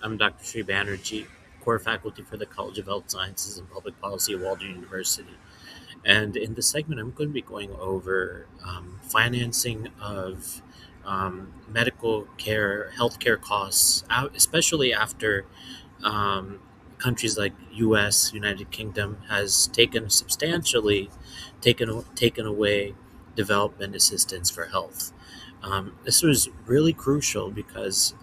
I'm Dr. Sri Banerjee, core faculty for the College of Health Sciences and Public Policy at Walden University. And in this segment, I'm going to be going over financing of medical care, healthcare costs, especially after um, countries like U.S., United Kingdom, has taken substantially taken away development assistance for health. This was really crucial because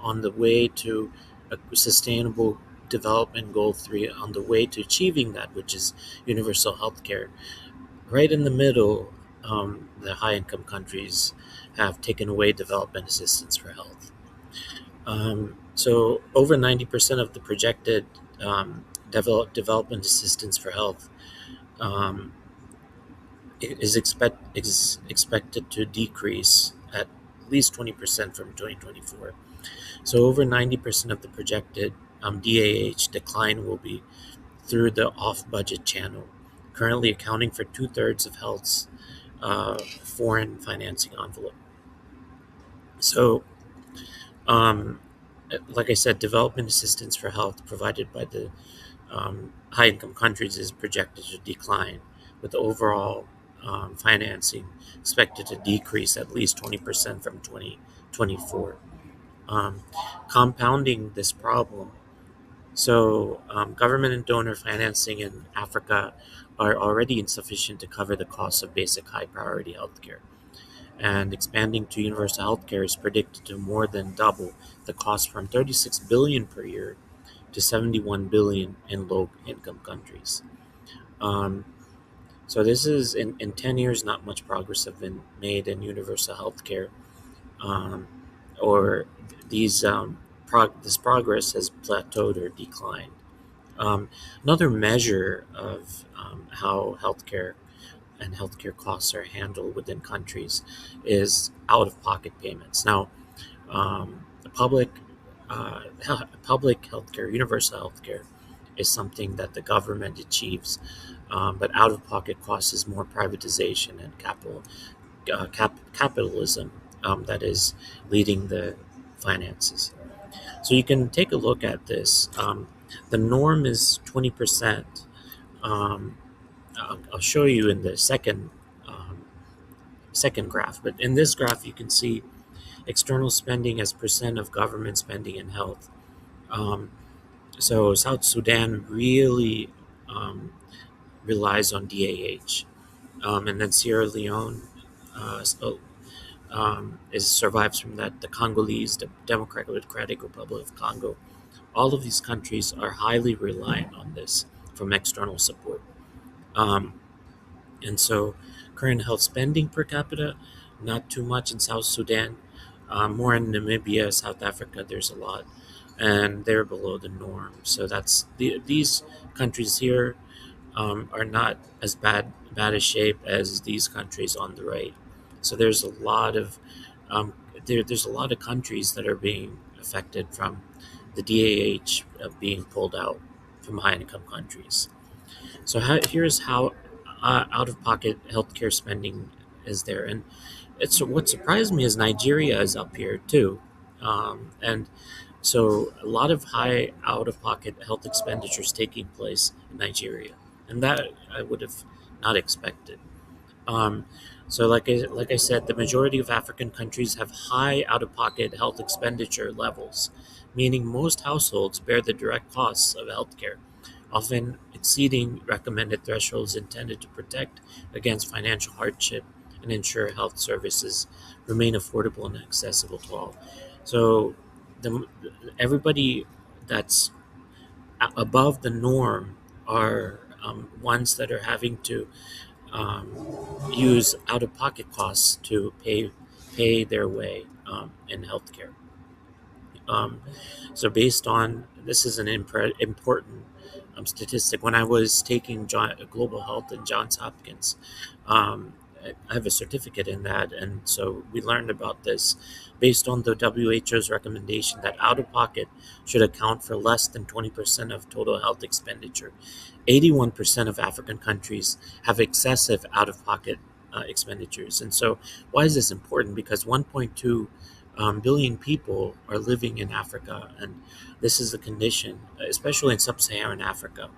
on the way to a sustainable development goal 3, on the way to achieving that, which is universal healthcare, right in the middle, the high income countries have taken away development assistance for health. So over 90% of the projected development assistance for health um, is expected to decrease at least 20% from 2024. So over 90% of the projected DAH decline will be through the off-budget channel, currently accounting for two-thirds of health's foreign financing envelope. So, um, like I said, development assistance for health provided by the high-income countries is projected to decline, with overall financing expected to decrease at least 20% from 2024. Um, Compounding this problem, government and donor financing in Africa are already insufficient to cover the costs of basic high priority healthcare. And expanding to universal healthcare is predicted to more than double the cost from 36 billion per year to 71 billion in low income countries. Um, so this is in 10 years, not much progress have been made in universal healthcare, um, or these this progress has plateaued or declined. Um, Another measure of how healthcare and healthcare costs are handled within countries is out-of-pocket payments. Now, the public healthcare, universal healthcare, is something that the government achieves, but out-of-pocket costs is more privatization and capitalism that is leading the finances. So you can take a look at this. The norm is 20%. Um, I'll show you in the second graph, but in this graph you can see external spending as percent of government spending in health. Um, so South Sudan really um, relies on DAH, and then Sierra Leone survives from that. The Congolese, the Democratic Republic of Congo, all of these countries are highly reliant on this from external support. Um, and so, current health spending per capita, not too much in South Sudan, more in Namibia, South Africa. There's a lot, and they're below the norm. So these countries here are not as bad a shape as these countries on the right. So there's a lot of there's a lot of countries that are being affected from the DAH being pulled out from high income countries. So here's how out of pocket healthcare spending is there, and it's what surprised me is Nigeria is up here too, and so a lot of high out of pocket health expenditures taking place in Nigeria, and that I would have not expected. Um, so, like I said, the majority of African countries have high out of pocket health expenditure levels, meaning most households bear the direct costs of healthcare, often exceeding recommended thresholds intended to protect against financial hardship and ensure health services remain affordable and accessible to all. So, the, everybody that's above the norm are ones that are having to use out-of-pocket costs to pay their way in healthcare. Um, so, based on this, is an important statistic. When I was taking global health in Johns Hopkins, um, I have a certificate in that, and so we learned about this. Based on the WHO's recommendation that out-of-pocket should account for less than 20% of total health expenditure, 81% of African countries have excessive out-of-pocket expenditures. And so, why is this important? Because 1.2 billion people are living in Africa, and this is the condition, especially in sub-Saharan Africa.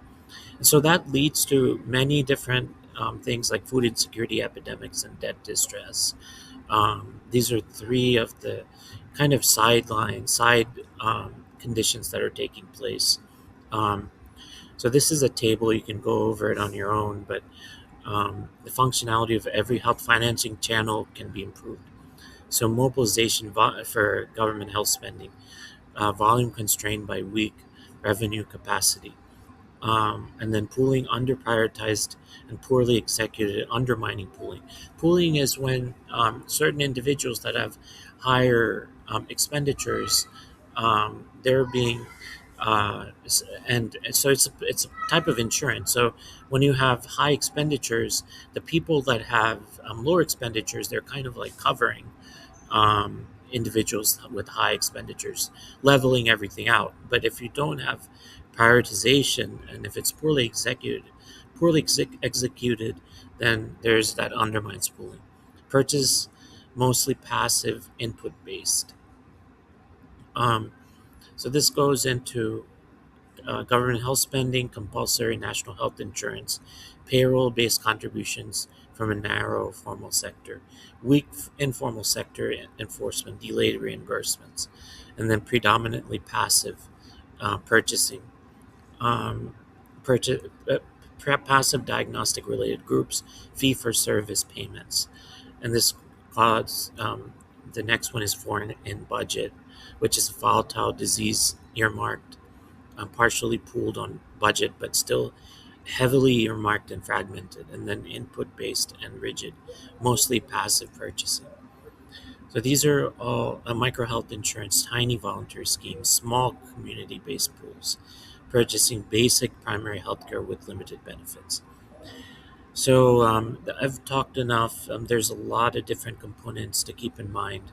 And so that leads to many different things like food insecurity epidemics and debt distress. These are three of the kind of side conditions that are taking place. Um, so this is a table, you can go over it on your own, but the functionality of every health financing channel can be improved. So mobilization for government health spending, volume constrained by weak revenue capacity, and then pooling under prioritized and poorly executed, undermining pooling. Pooling is when certain individuals that have higher expenditures, they're being and so it's a type of insurance. So when you have high expenditures, the people that have lower expenditures, they're kind of like covering individuals with high expenditures, leveling everything out. But if you don't have prioritization and if it's poorly executed, then there's that undermines pooling. Purchase mostly passive, input based. Um, so this goes into government health spending, compulsory national health insurance, payroll based contributions from a narrow formal sector, weak informal sector enforcement, delayed reimbursements, and then predominantly passive purchasing, um, purchase, uh, passive diagnostic related groups, fee for service payments. And this causes the next one is foreign in budget, which is volatile disease earmarked, partially pooled on budget, but still heavily earmarked and fragmented, and then input based and rigid, mostly passive purchasing. So these are all micro health insurance, tiny volunteer schemes, small community based pools, purchasing basic primary healthcare with limited benefits. So I've talked enough. There's a lot of different components to keep in mind,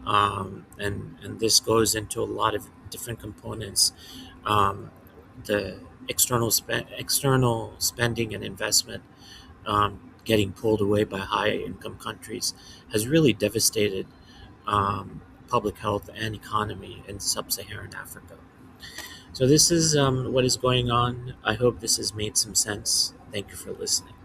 and this goes into a lot of different components. Um, the external spending and investment getting pulled away by high income countries has really devastated public health and economy in sub-Saharan Africa. So this is what is going on. I hope this has made some sense. Thank you for listening.